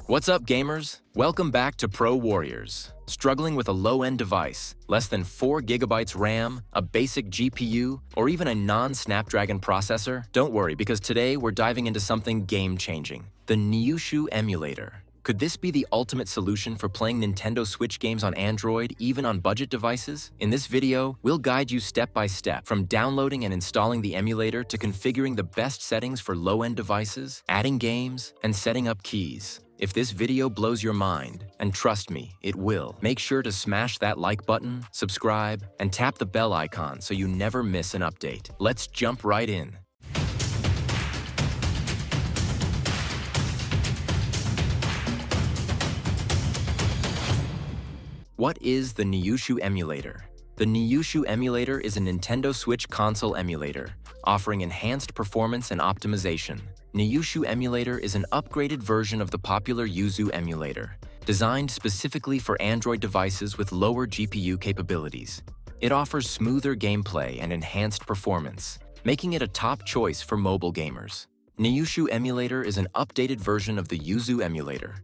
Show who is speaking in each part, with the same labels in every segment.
Speaker 1: What's up, gamers? Welcome back to Pro Warriors. Struggling with a low-end device, less than 4 gigabytes RAM, a basic GPU, or even a non-Snapdragon processor? Don't worry, because today we're diving into something game-changing: the Nyushu emulator. Could this be the ultimate solution for playing Nintendo Switch games on Android, even on budget devices? In this video, we'll guide you step by step, from downloading and installing the emulator to configuring the best settings for low-end devices, adding games, and setting up keys. If this video blows your mind, and trust me, it will, make sure to smash that like button, subscribe, and tap the bell icon so you never miss an update. Let's jump right in. What is the Nyushu emulator? The Nyushu emulator is a Nintendo Switch console emulator, offering enhanced performance and optimization. Nyushu emulator is an upgraded version of the popular yuzu emulator, designed specifically for Android devices with lower GPU capabilities. It offers smoother gameplay and enhanced performance, making it a top choice for mobile gamers. Nyushu emulator is an updated version of the yuzu emulator,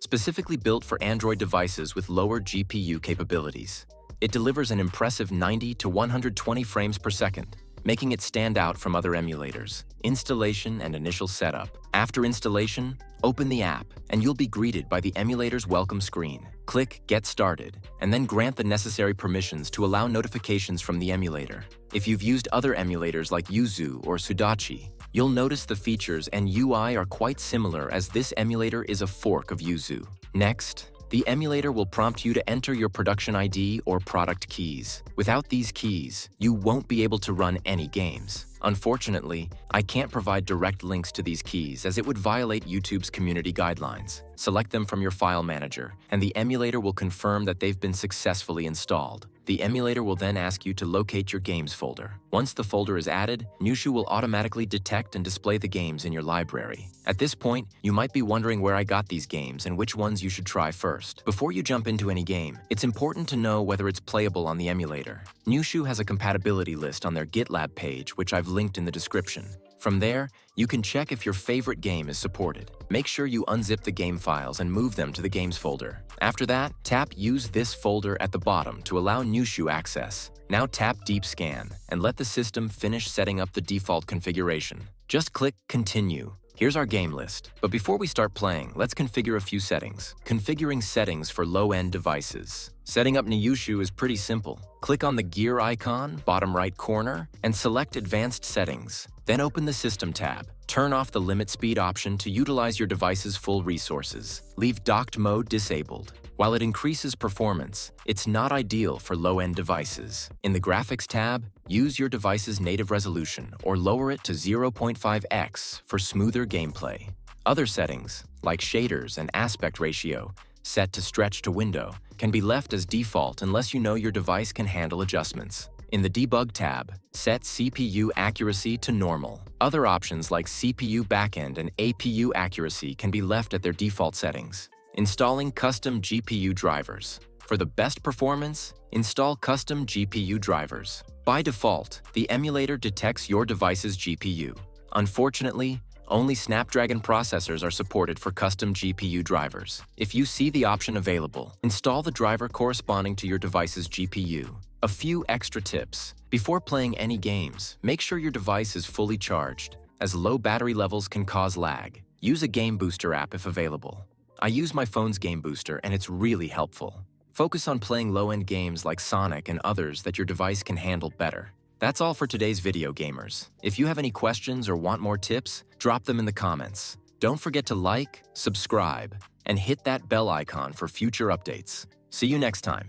Speaker 1: specifically built for Android devices with lower GPU capabilities. It delivers an impressive 90 to 120 frames per second, making it stand out from other emulators. Installation and initial setup. After installation, open the app, and you'll be greeted by the emulator's welcome screen. Click Get Started, and then grant the necessary permissions to allow notifications from the emulator. If you've used other emulators like yuzu or sudachi, you'll notice the features and UI are quite similar, as this emulator is a fork of yuzu. Next, the emulator will prompt you to enter your production ID or product keys. Without these keys, you won't be able to run any games. Unfortunately, I can't provide direct links to these keys, as it would violate YouTube's community guidelines. Select them from your file manager, and the emulator will confirm that they've been successfully installed. The emulator will then ask you to locate your games folder. Once the folder is added, Nyushu will automatically detect and display the games in your library. At this point, you might be wondering where I got these games and which ones you should try first. Before you jump into any game, it's important to know whether it's playable on the emulator. Nyushu has a compatibility list on their GitLab page, which I've linked in the description. From there, you can check if your favorite game is supported. Make sure you unzip the game files and move them to the games folder. After that, tap Use this folder at the bottom to allow Nyushu access. Now tap Deep Scan and let the system finish setting up the default configuration. Just click Continue. Here's our game list. But before we start playing, let's configure a few settings. Configuring settings for low-end devices. Setting up Nyushu is pretty simple. Click on the gear icon, bottom right corner, and select Advanced Settings. Then open the System tab. Turn off the limit speed option to utilize your device's full resources. Leave docked mode disabled. While it increases performance, it's not ideal for low-end devices. In the Graphics tab, use your device's native resolution or lower it to 0.5x for smoother gameplay. Other settings, like shaders and aspect ratio, set to stretch to window, can be left as default unless you know your device can handle adjustments. In the Debug tab, set CPU accuracy to normal. Other options like CPU backend and APU accuracy can be left at their default settings. Installing custom GPU drivers. For the best performance, install custom GPU drivers. By default, the emulator detects your device's GPU. Unfortunately, only Snapdragon processors are supported for custom GPU drivers. If you see the option available, install the driver corresponding to your device's GPU. A few extra tips. Before playing any games, make sure your device is fully charged, as low battery levels can cause lag. Use a Game Booster app if available. I use my phone's Game Booster, and it's really helpful. Focus on playing low-end games like Sonic and others that your device can handle better. That's all for today's video, gamers. If you have any questions or want more tips, drop them in the comments. Don't forget to like, subscribe, and hit that bell icon for future updates. See you next time.